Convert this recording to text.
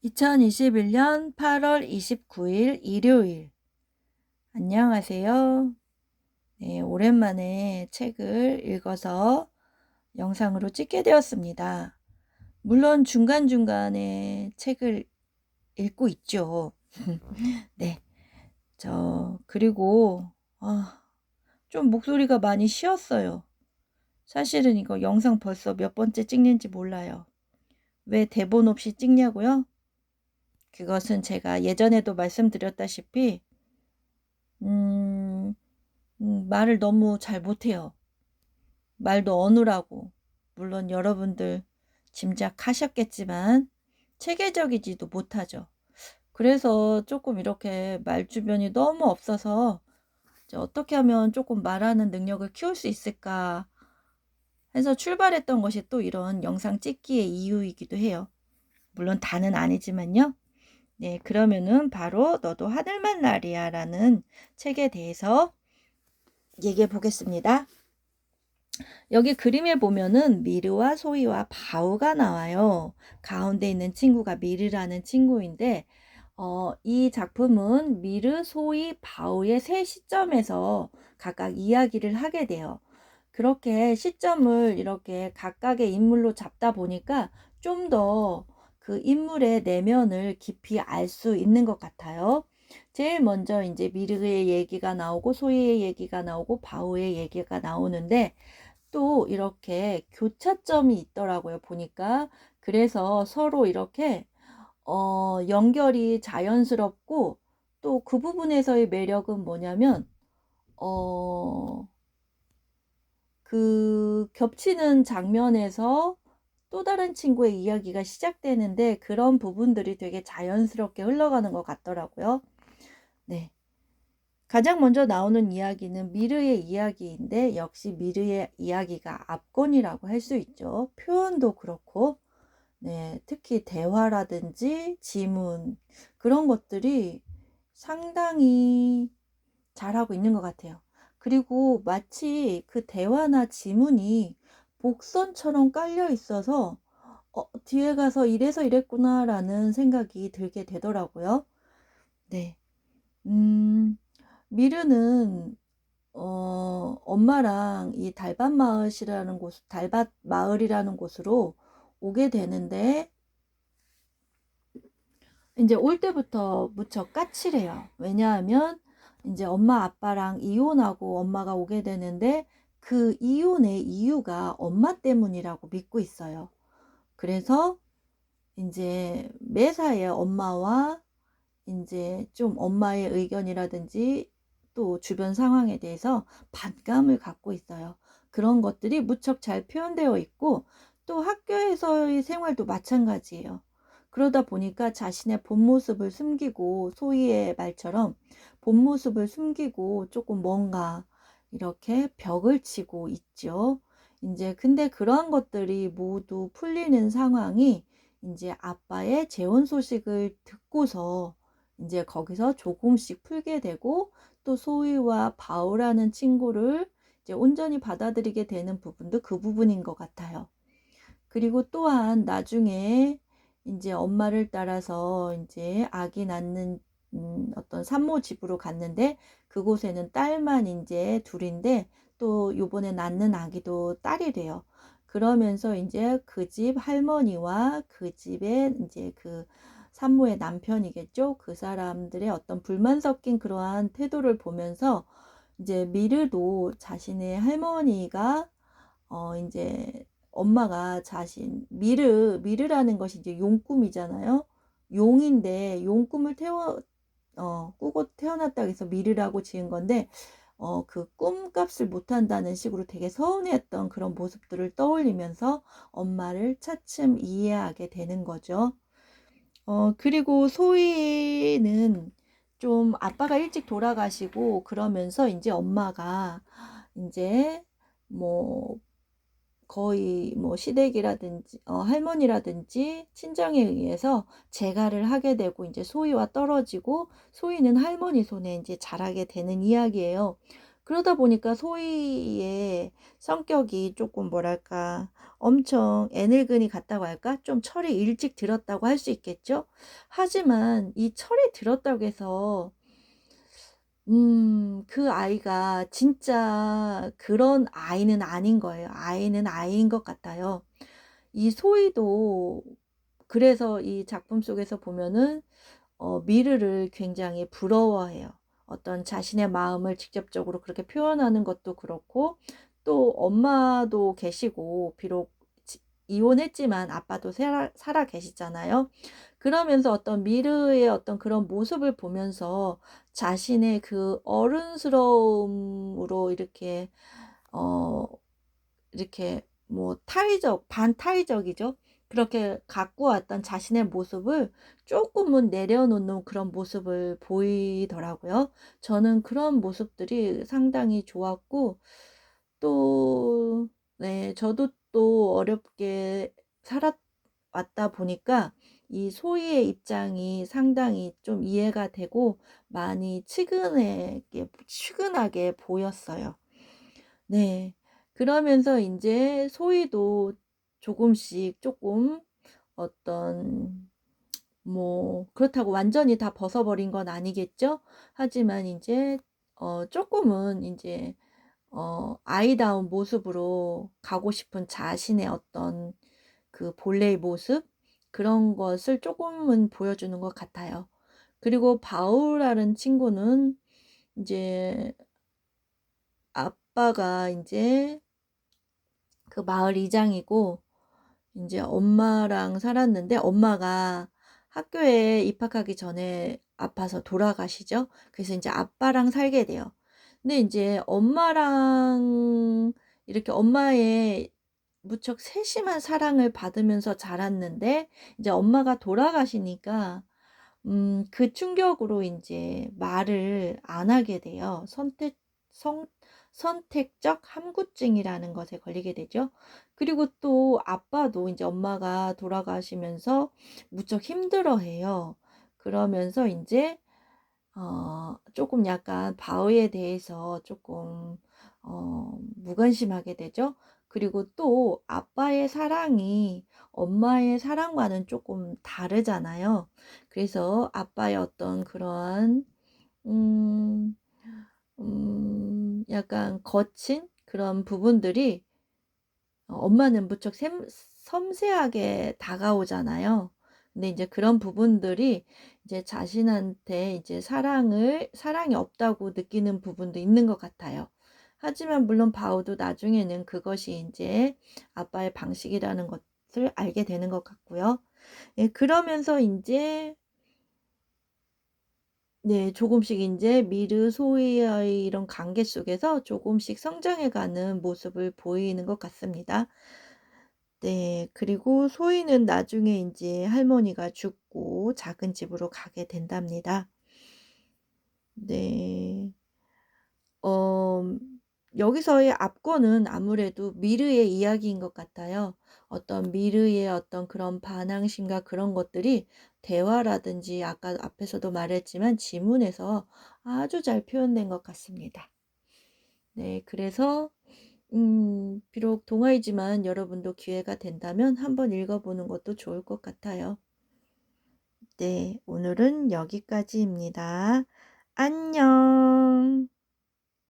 2021년 8월 29일 일요일. 안녕하세요. 네, 오랜만에 책을 읽어서 영상으로 찍게 되었습니다. 물론 중간중간에 책을 읽고 있죠. 네, 그리고, 좀 목소리가 많이 쉬었어요. 사실은 이거 영상 벌써 몇 번째 찍는지 몰라요. 왜 대본 없이 찍냐고요? 그것은 제가 예전에도 말씀드렸다시피, 음, 말을 너무 잘 못해요. 말도 어눌하고. 물론 여러분들 짐작하셨겠지만 체계적이지도 못하죠. 그래서 조금 이렇게 말 주변이 너무 없어서 어떻게 하면 조금 말하는 능력을 키울 수 있을까 해서 출발했던 것이 또 이런 영상 찍기의 이유이기도 해요. 물론 다는 아니지만요. 네, 그러면은 바로 너도 하늘만 날이야 라는 책에 대해서 얘기해 보겠습니다. 여기 그림에 보면은 미르와 소이와 바우가 나와요. 가운데 있는 친구가 미르라는 친구인데 이 작품은 미르, 소이, 바우의 세 시점에서 각각 이야기를 하게 돼요. 그렇게 시점을 이렇게 각각의 인물로 잡다 보니까 좀 더 그 인물의 내면을 깊이 알 수 있는 것 같아요. 제일 먼저 이제 미르의 얘기가 나오고 소이의 얘기가 나오고 바우의 얘기가 나오는데 또 이렇게 교차점이 있더라고요, 보니까. 그래서 서로 이렇게 연결이 자연스럽고 또 그 부분에서의 매력은 뭐냐면 그 겹치는 장면에서 또 다른 친구의 이야기가 시작되는데 그런 부분들이 되게 자연스럽게 흘러가는 것 같더라고요. 네. 가장 먼저 나오는 이야기는 미르의 이야기인데 역시 미르의 이야기가 압권이라고 할 수 있죠. 표현도 그렇고, 네, 특히 대화라든지 지문 그런 것들이 상당히 잘하고 있는 것 같아요. 그리고 마치 그 대화나 지문이 복선처럼 깔려 있어서 뒤에 가서 이래서 이랬구나라는 생각이 들게 되더라고요. 네. 음, 미르는 엄마랑 이 달밭 마을이라는 곳으로 오게 되는데 이제 올 때부터 무척 까칠해요. 왜냐하면 이제 엄마 아빠랑 이혼하고 엄마가 오게 되는데 그 이혼의 이유가 엄마 때문이라고 믿고 있어요. 그래서 이제 매사에 엄마와 이제 좀 엄마의 의견이라든지 또 주변 상황에 대해서 반감을 갖고 있어요. 그런 것들이 무척 잘 표현되어 있고 또 학교에서의 생활도 마찬가지예요. 그러다 보니까 자신의 본 모습을 숨기고 소희의 말처럼 본 모습을 숨기고 조금 뭔가 이렇게 벽을 치고 있죠. 이제 근데 그러한 것들이 모두 풀리는 상황이 이제 아빠의 재혼 소식을 듣고서 이제 거기서 조금씩 풀게 되고 또 소희와 바우라는 친구를 이제 온전히 받아들이게 되는 부분도 그 부분인 것 같아요. 그리고 또한 나중에 이제 엄마를 따라서 이제 아기 낳는 어떤 산모 집으로 갔는데 그곳에는 딸만 이제 둘인데 또 요번에 낳는 아기도 딸이래요. 그러면서 이제 그 집 할머니와 그 집에 이제 그 산모의 남편이겠죠. 그 사람들의 어떤 불만 섞인 그러한 태도를 보면서 이제 미르도 자신의 할머니가 이제 엄마가 미르라는 것이 이제 용꿈이잖아요. 용인데 용꿈을 꾸고 태어났다고 해서 미르라고 지은 건데 그 꿈값을 못한다는 식으로 되게 서운했던 그런 모습들을 떠올리면서 엄마를 차츰 이해하게 되는 거죠. 그리고 소희는 좀 아빠가 일찍 돌아가시고 그러면서 이제 엄마가 이제 뭐 거의 뭐 시댁이라든지 할머니라든지 친정에 의해서 재가를 하게 되고 이제 소희와 떨어지고 소희는 할머니 손에 이제 자라게 되는 이야기예요. 그러다 보니까 소희의 성격이 조금 뭐랄까 엄청 애늙은이 같다고 할까? 좀 철이 일찍 들었다고 할 수 있겠죠? 하지만 이 철이 들었다고 해서 그 아이가 진짜 그런 아이는 아닌 거예요. 아이는 아이인 것 같아요. 이 소희도 그래서 이 작품 속에서 보면은 미르를 굉장히 부러워해요. 어떤 자신의 마음을 직접적으로 그렇게 표현하는 것도 그렇고, 또 엄마도 계시고 비록 이혼했지만 아빠도 살아 계시잖아요. 그러면서 어떤 미르의 어떤 그런 모습을 보면서 자신의 그 어른스러움으로 어 이렇게 뭐 반타의적이죠. 그렇게 갖고 왔던 자신의 모습을 조금은 내려놓는 그런 모습을 보이더라고요. 저는 그런 모습들이 상당히 좋았고, 또, 네, 저도 또 어렵게 살아왔다 보니까 이 소희의 입장이 상당히 좀 이해가 되고 많이 측은하게 보였어요. 네. 그러면서 인제 소희도 조금씩 쪼끔 어떤 뭐 그렇다고 완전히 다 벗어버린 건 아니겠죠? 하지만 인제 쪼끔은 인제 아이다운 모습으로 가고 싶은 자신의 어떤 그 본래의 모습, 그런 것을 쪼금은 보여주는 것 같아요. 그리고 바우라는 친구는 인제 아빠가 인제 그 마을 이장이고 인제 엄마랑 살았는데, 엄마가 학교에 입학하기 전에 아파서 돌아가시죠. 그래서 인제 아빠랑 살게 돼요. 근데 인제 엄마랑 이렇게 엄마의 무척 세심한 사랑을 받으면서 자랐는데, 이제 엄마가 돌아가시니까 그 충격으로 인제 말을 안 하게 돼요. 성 선택적 함구증이라는 것에 걸리게 되죠. 그리고 또 아빠도 인제 엄마가 돌아가시면서 무척 힘들어해요. 그러면서 인제 쪼끔 약간 바위에 대해서 쪼끔 무관심하게 되죠. 그리고 또 아빠의 사랑이 엄마의 사랑과는 쪼끔 다르잖아요. 그래서 아빠의 어떤 그러한 음 약간 거친 그런 부분들이 엄마는 무척 섬세하게 다가오잖아요. 근데 이제 그런 부분들이 이제 자신한테 이제 사랑이 없다고 느끼는 부분도 있는 것 같아요. 하지만 물론 바우도 나중에는 그것이 인제 아빠의 방식이라는 것을 알게 되는 것 같고요. 예, 그러면서 인제 네, 조금씩 인제 미르 소희와의 이런 관계 속에서 조금씩 성장해 가는 모습을 보이는 것 같습니다. 네. 그리고 소희는 나중에 인제 할머니가 죽고 작은 집으로 가게 된답니다. 네. 어 여기서의 압권은 아무래도 미르의 이야기인 것 같아요. 어떤 미르의 어떤 그런 반항심과 그런 것들이 대화라든지 아까 앞에서도 말했지만 지문에서 아주 잘 표현된 것 같습니다. 네. 그래서 비록 동화이지만 여러분도 기회가 된다면 한번 읽어 보는 것도 좋을 것 같아요. 네. 오늘은 여기까지입니다. 안녕.